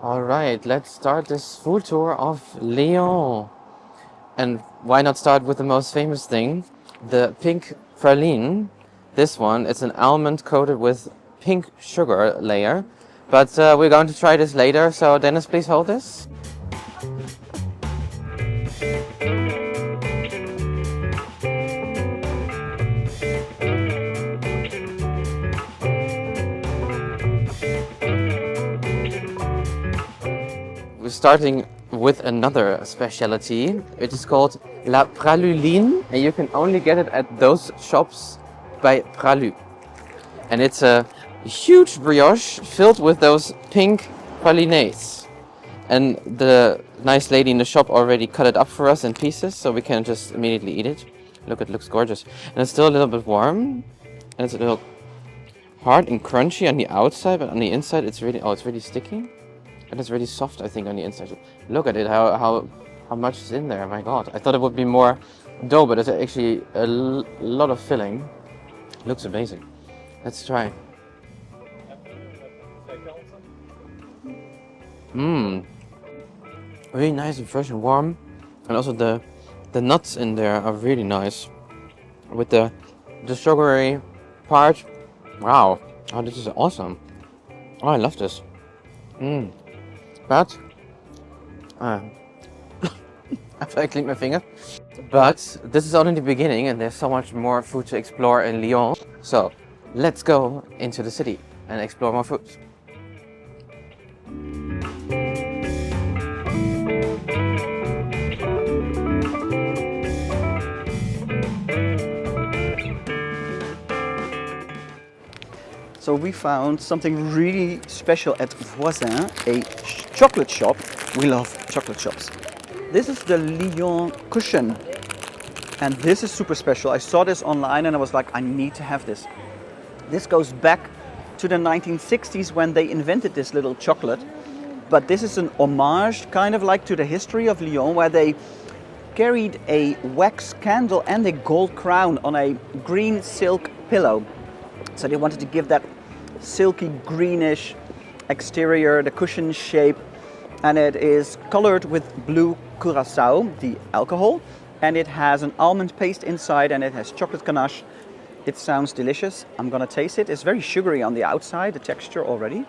All right, let's start this food tour of Lyon. And why not start with the most famous thing, the pink praline. This one, it's an almond coated with pink sugar layer. But we're going to try this later, so Dennis, please hold this. We're starting with another specialty. It is called La Praluline, and you can only get it at those shops by Pralus. And it's a huge brioche filled with those pink pralines. And the nice lady in the shop already cut it up for us in pieces, so we can just immediately eat it. Look, it looks gorgeous. And it's still a little bit warm, and it's a little hard and crunchy on the outside, but on the inside it's really sticky. And it's really soft, I think, on the inside. Look at it, how much is in there. My God, I thought it would be more dough, but it's actually a lot of filling. Looks amazing. Let's try. Really nice and fresh and warm. And also the nuts in there are really nice. With the sugary part. Wow. Oh, this is awesome. Oh, I love this. But I feel I cleaned my finger. But this is only the beginning, and there's so much more food to explore in Lyon. So let's go into the city and explore more food. So we found something really special at Voisin, a chocolate shop. We love chocolate shops. This is the Lyon cushion. And this is super special. I saw this online and I was like, I need to have this. This goes back to the 1960s when they invented this little chocolate. But this is an homage, kind of like to the history of Lyon, where they carried a wax candle and a gold crown on a green silk pillow. So they wanted to give that silky greenish exterior, the cushion shape, and it is colored with blue curacao, the alcohol, and it has an almond paste inside and it has chocolate ganache. It sounds delicious. I'm gonna taste it. It's very sugary on the outside, the texture already.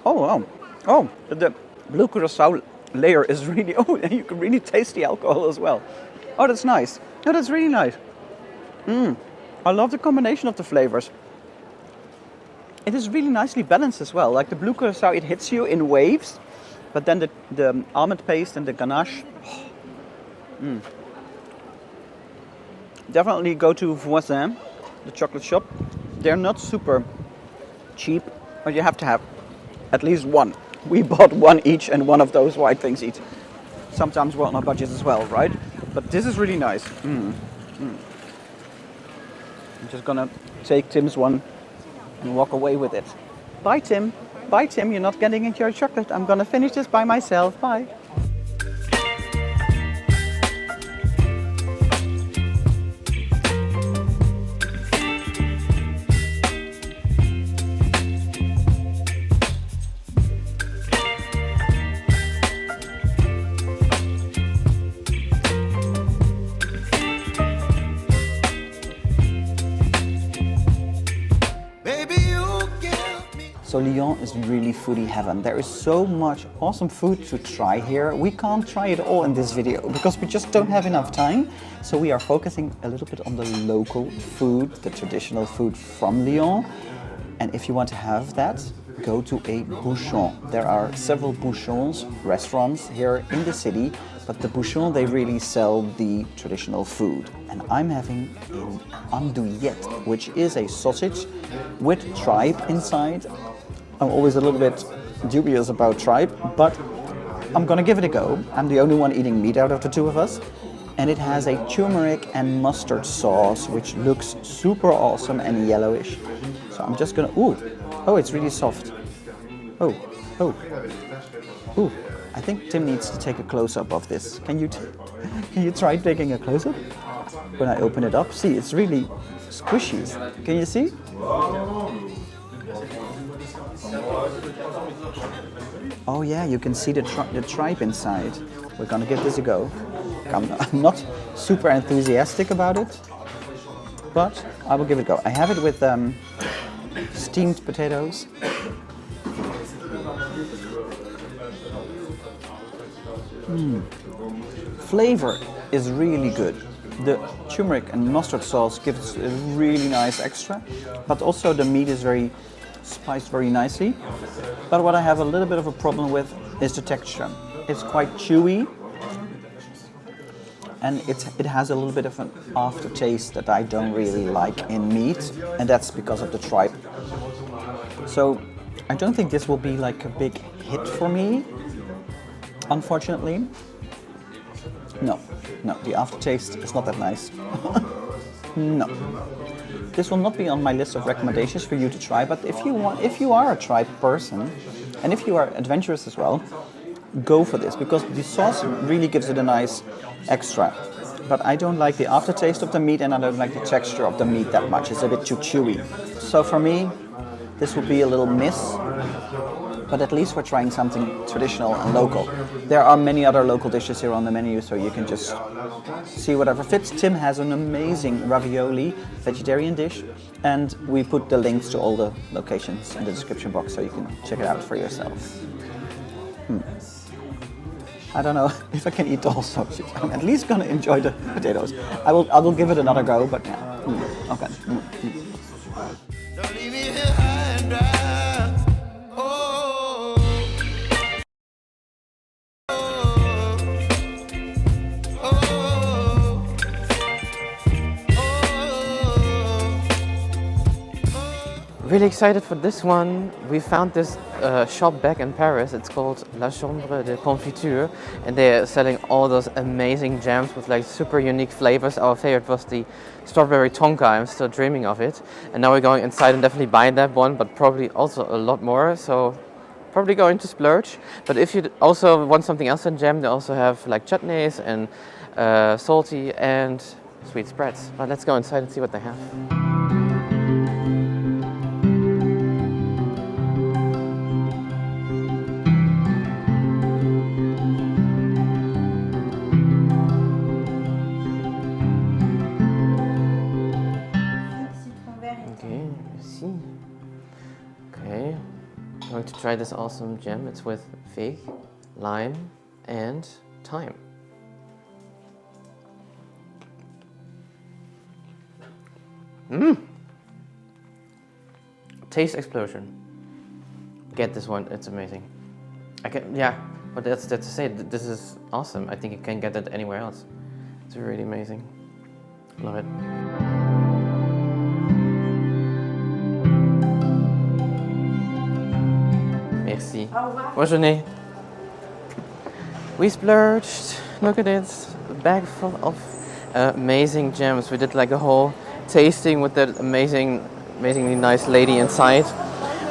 Oh wow. Oh, the blue curacao layer is really, you can really taste the alcohol as well. Oh, that's nice. Oh, that's really nice. I love the combination of the flavors. It is really nicely balanced as well. Like the blue curacao, it hits you in waves, but then the almond paste and the ganache. Definitely go to Voisin, the chocolate shop. They're not super cheap, but you have to have at least one. We bought one each and one of those white things each. Sometimes we're on a budget as well, right? But this is really nice. I'm just gonna take Tim's one and walk away with it. Bye, Tim. Bye, Tim. You're not getting into your chocolate. I'm gonna finish this by myself. Bye. So Lyon is really foodie heaven. There is so much awesome food to try here. We can't try it all in this video because we just don't have enough time. So we are focusing a little bit on the local food, the traditional food from Lyon. And if you want to have that, go to a Bouchon. There are several Bouchons restaurants here in the city, but the Bouchon, they really sell the traditional food. And I'm having an Andouillette, which is a sausage with tripe inside. I'm always a little bit dubious about tripe, but I'm gonna give it a go. I'm the only one eating meat out of the two of us. And it has a turmeric and mustard sauce, which looks super awesome and yellowish. So I'm just gonna, oh, it's really soft. Oh, I think Tim needs to take a close-up of this. Can you try taking a close-up? When I open it up, see, it's really squishy. Can you see? Oh yeah, you can see the tripe inside. We're gonna give this a go. I'm not super enthusiastic about it, but I will give it a go. I have it with steamed potatoes. Flavor is really good. The turmeric and mustard sauce gives a really nice extra, but also the meat is very spiced very nicely. But what I have a little bit of a problem with is the texture. It's quite chewy, and it has a little bit of an aftertaste that I don't really like in meat, and that's because of the tripe. So I don't think this will be like a big hit for me, unfortunately. No, the aftertaste is not that nice. No. This will not be on my list of recommendations for you to try, but if you are a tripe person, and if you are adventurous as well, go for this, because the sauce really gives it a nice extra. But I don't like the aftertaste of the meat, and I don't like the texture of the meat that much. It's a bit too chewy. So for me, this will be a little miss, but at least we're trying something traditional and local. There are many other local dishes here on the menu, so you can just see whatever fits. Tim has an amazing ravioli vegetarian dish, and we put the links to all the locations in the description box so you can check it out for yourself. I don't know if I can eat the whole sausage. I'm at least gonna enjoy the potatoes. I will give it another go, but yeah. Okay. Don't leave me here high and dry. Oh, oh, Really excited for this one. We found this shop back in Paris. It's called La Chambre de Confitures, and they're selling all those amazing jams with like super unique flavors. Our favorite was the strawberry tonka. I'm still dreaming of it. And now we're going inside and definitely buying that one, but probably also a lot more. So probably going to splurge. But if you also want something else in jam, they also have like chutneys and salty and sweet spreads. But let's go inside and see what they have. Okay, I'm going to try this awesome jam. It's with fig, lime, and thyme. Taste explosion. Get this one, it's amazing. But that's to say, this is awesome. I think you can't get it anywhere else. It's really amazing. Love it. Merci. Bonne journée. We splurged. Look at it. A bag full of amazing jams. We did like a whole tasting with that amazingly nice lady inside.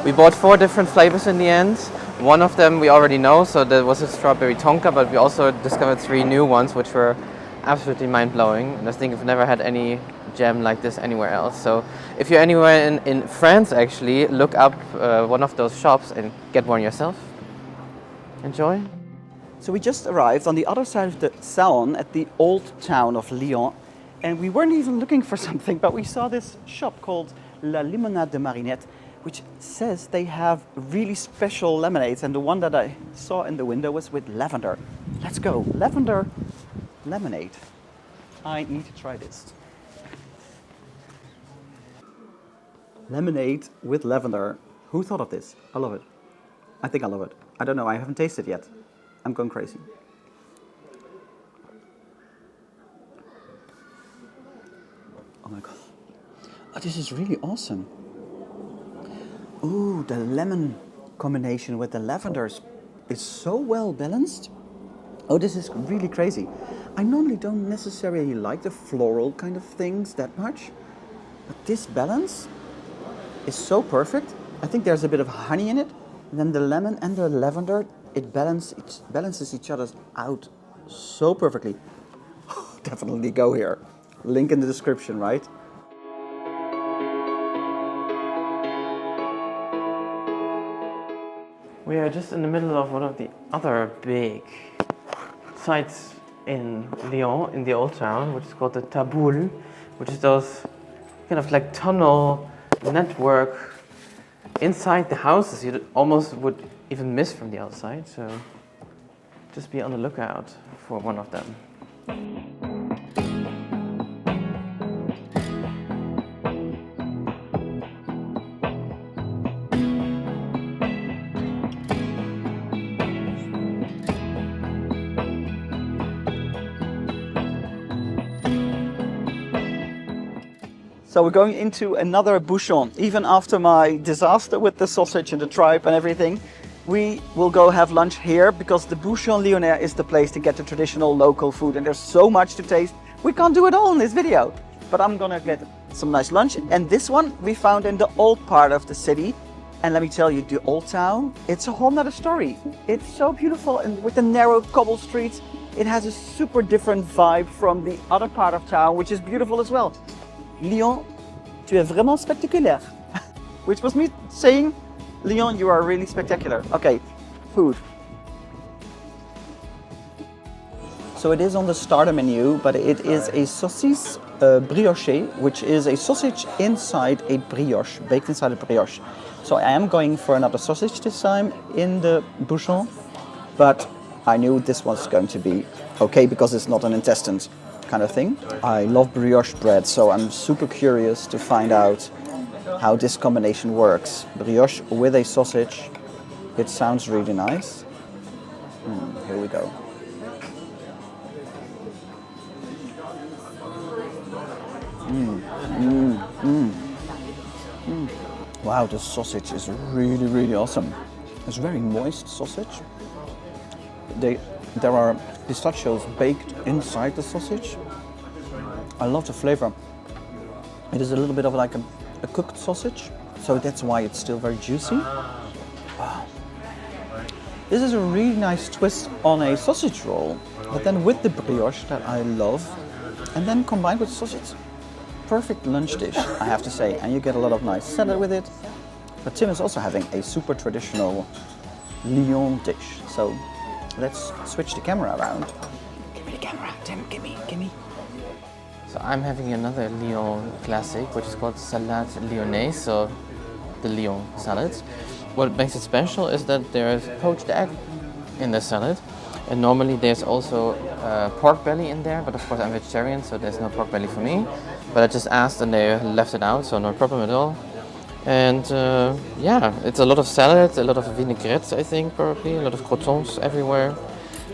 We bought 4 different flavors in the end. One of them we already know, so that was a strawberry tonka, but we also discovered 3 new ones, which were absolutely mind-blowing. And I think I've never had any jam like this anywhere else. So if you're anywhere in France, actually, look up one of those shops and get one yourself. Enjoy. So we just arrived on the other side of the Saône at the old town of Lyon, and we weren't even looking for something, but we saw this shop called La Limonade de Marinette, which says they have really special lemonades, and the one that I saw in the window was with lavender. Let's go. Lavender lemonade. I need to try this. Lemonade with lavender. Who thought of this? I love it. I think I love it. I don't know, I haven't tasted it yet. I'm going crazy. Oh my god. Oh, this is really awesome. Ooh, the lemon combination with the lavenders is so well balanced. Oh, this is really crazy. I normally don't necessarily like the floral kind of things that much, but this balance is so perfect. I think there's a bit of honey in it, and then the lemon and the lavender, it balances each other out so perfectly. Definitely go here. Link in the description, right? We are just in the middle of one of the other big sites in Lyon, in the old town, which is called the Taboule, which is those kind of like tunnel network inside the houses you almost would even miss from the outside. So just be on the lookout for one of them. So we're going into another bouchon. Even after my disaster with the sausage and the tripe and everything, we will go have lunch here because the Bouchon Lyonnais is the place to get the traditional local food, and there's so much to taste. We can't do it all in this video, but I'm gonna get some nice lunch. And this one we found in the old part of the city. And let me tell you, the old town, it's a whole nother story. It's so beautiful, and with the narrow cobble streets, it has a super different vibe from the other part of town, which is beautiful as well. Lyon, tu es vraiment spectaculaire. Which was me saying, Lyon, you are really spectacular. Okay, food. So it is on the starter menu, but it is a saucisse brioche, which is a sausage inside a brioche, baked inside a brioche. So I am going for another sausage this time in the bouchon, but I knew this was going to be okay because it's not an intestine kind of thing. I love brioche bread, so I'm super curious to find out how this combination works. Brioche with a sausage, it sounds really nice. Here we go. Wow, the sausage is really, really awesome. It's very moist sausage. There are pistachios baked inside the sausage. I love the flavor. It is a little bit of like a cooked sausage, so that's why it's still very juicy. Wow. This is a really nice twist on a sausage roll, but then with the brioche that I love, and then combined with sausage. Perfect lunch dish, I have to say, and you get a lot of nice salad with it. But Tim is also having a super traditional Lyon dish, so let's switch the camera around. Give me the camera, Tim, give me. So I'm having another Lyon classic, which is called Salade Lyonnais, so the Lyon salad. What makes it special is that there is poached egg in the salad, and normally there's also pork belly in there, but of course I'm vegetarian, so there's no pork belly for me. But I just asked and they left it out, so no problem at all. And yeah, it's a lot of salad, a lot of vinaigrettes, I think, probably, a lot of croutons everywhere.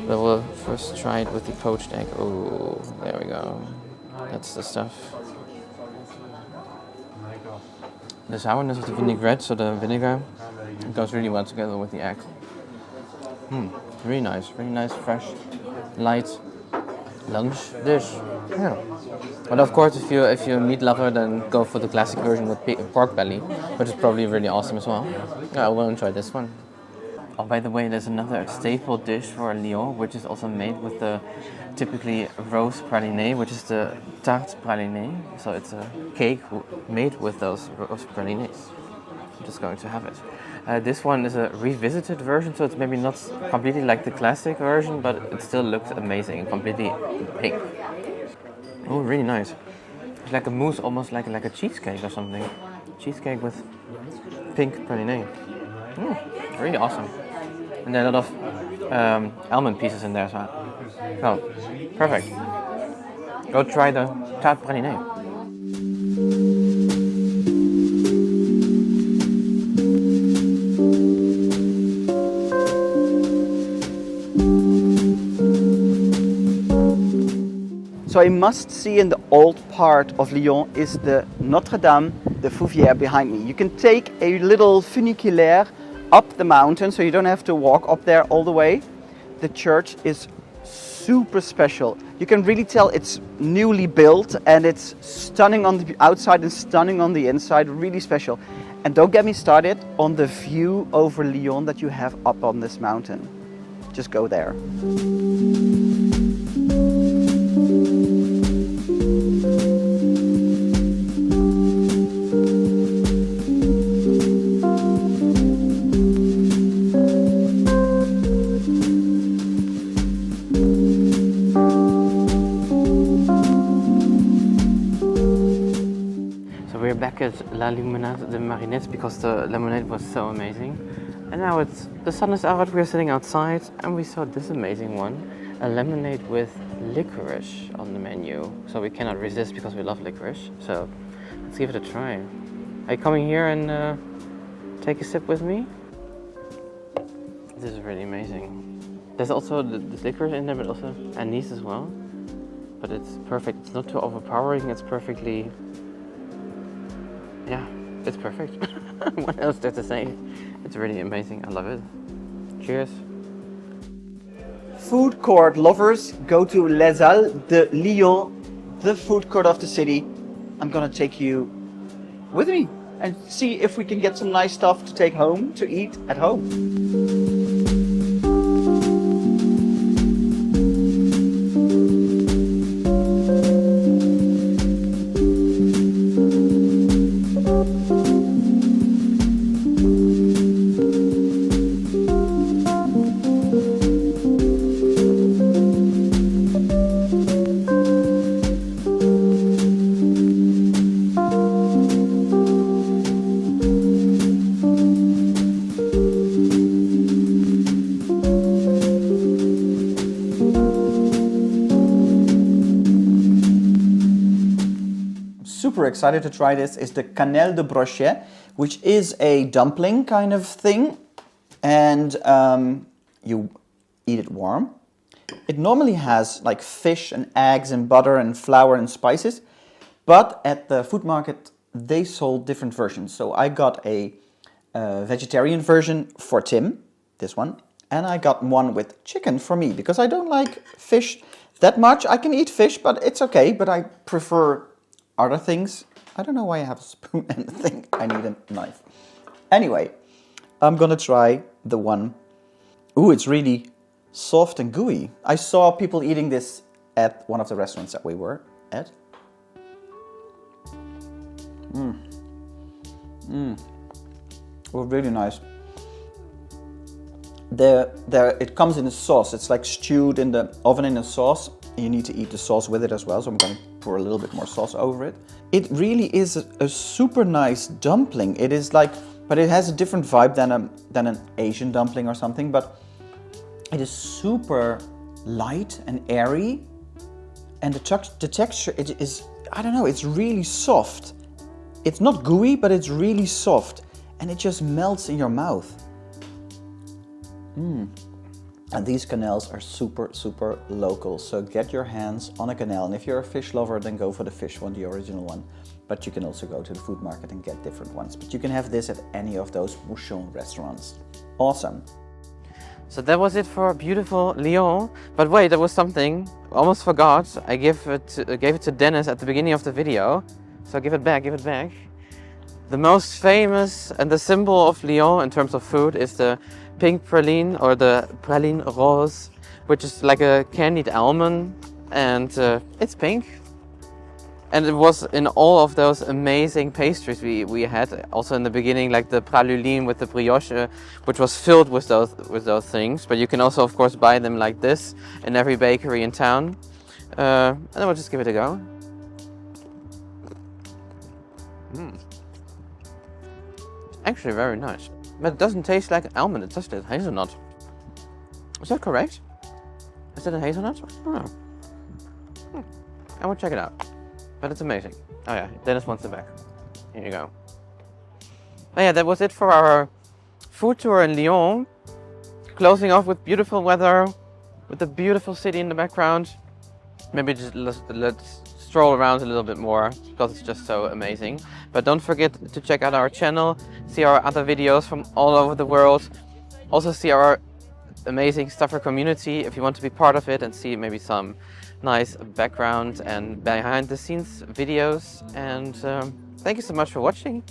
But we'll first try it with the poached egg. Oh, there we go. That's the stuff. The sourness of the vinaigrette, so the vinegar, goes really well together with the egg. Really nice, fresh, light lunch dish. Yeah. But of course, if you're a meat lover, then go for the classic version with pork belly, which is probably really awesome as well. Yeah, I will enjoy this one. Oh, by the way, there's another staple dish for Lyon, which is also made with the typically rose praline, which is the tarte praline. So it's a cake made with those rose pralines. I'm just going to have it. This one is a revisited version, so it's maybe not completely like the classic version, but it still looks amazing and completely pink. Oh, really nice. It's like a mousse, almost like a cheesecake or something. Cheesecake with pink praline. Really awesome. And there are a lot of almond pieces in there, so perfect. Go try the tarte praline. So a must-see in the old part of Lyon is the Notre Dame de Fouvière behind me. You can take a little funiculaire up the mountain, so you don't have to walk up there all the way. The church is super special. You can really tell it's newly built, and it's stunning on the outside and stunning on the inside, really special. And don't get me started on the view over Lyon that you have up on this mountain. Just go there. get La Limonade de Marinette because the lemonade was so amazing. And now the sun is out, we're sitting outside and we saw this amazing one. A lemonade with licorice on the menu. So we cannot resist because we love licorice. So let's give it a try. Are you coming here and take a sip with me? This is really amazing. There's also the licorice in there, but also anise as well. But it's perfect. It's not too overpowering. It's perfectly... Yeah, it's perfect. What else there to say? It's really amazing. I love it. Cheers. Food court lovers, go to Les Halles de Lyon, the food court of the city. I'm gonna take you with me and see if we can get some nice stuff to take home to eat at home. Super excited to try this is the cannelle de brochet, which is a dumpling kind of thing, and you eat it warm. It normally has like fish and eggs and butter and flour and spices, but at the food market they sold different versions. So I got a vegetarian version for Tim, this one, and I got one with chicken for me because I don't like fish that much. I can eat fish, but it's okay, but I prefer other things. I don't know why I have a spoon and think I need a knife. Anyway, I'm gonna try the one. Ooh, it's really soft and gooey. I saw people eating this at one of the restaurants that we were at. Oh, really nice. It comes in a sauce. It's like stewed in the oven in a sauce. You need to eat the sauce with it as well, so I'm going to pour a little bit more sauce over it. It really is a super nice dumpling. It is like, but it has a different vibe than an Asian dumpling or something, but it is super light and airy, and the texture, it is, I don't know, it's really soft. It's not gooey, but it's really soft, and it just melts in your mouth. And these cannelles are super, super local. So get your hands on a cannelle. And if you're a fish lover, then go for the fish one, the original one. But you can also go to the food market and get different ones. But you can have this at any of those Bouchon restaurants. Awesome. So that was it for beautiful Lyon. But wait, there was something. I almost forgot. I gave it to Dennis at the beginning of the video. So give it back, give it back. The most famous and the symbol of Lyon in terms of food is the pink praline, or the praline rose, which is like a candied almond, and it's pink. And it was in all of those amazing pastries we had also in the beginning, like the Praluline with the brioche, which was filled with those things. But you can also, of course, buy them like this in every bakery in town. And then we'll just give it a go. Actually very nice. But it doesn't taste like almond, it tastes like hazelnut. Is that correct? Is that a hazelnut? Oh. I will check it out. But it's amazing. Oh yeah, Dennis wants it back. Here you go. Oh yeah, that was it for our food tour in Lyon. Closing off with beautiful weather, with the beautiful city in the background. Maybe just let's stroll around a little bit more because it's just so amazing. But don't forget to check out our channel, see our other videos from all over the world. Also see our amazing Stufr community if you want to be part of it and see maybe some nice background and behind the scenes videos. And thank you so much for watching.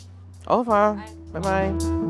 Au revoir. Bye bye.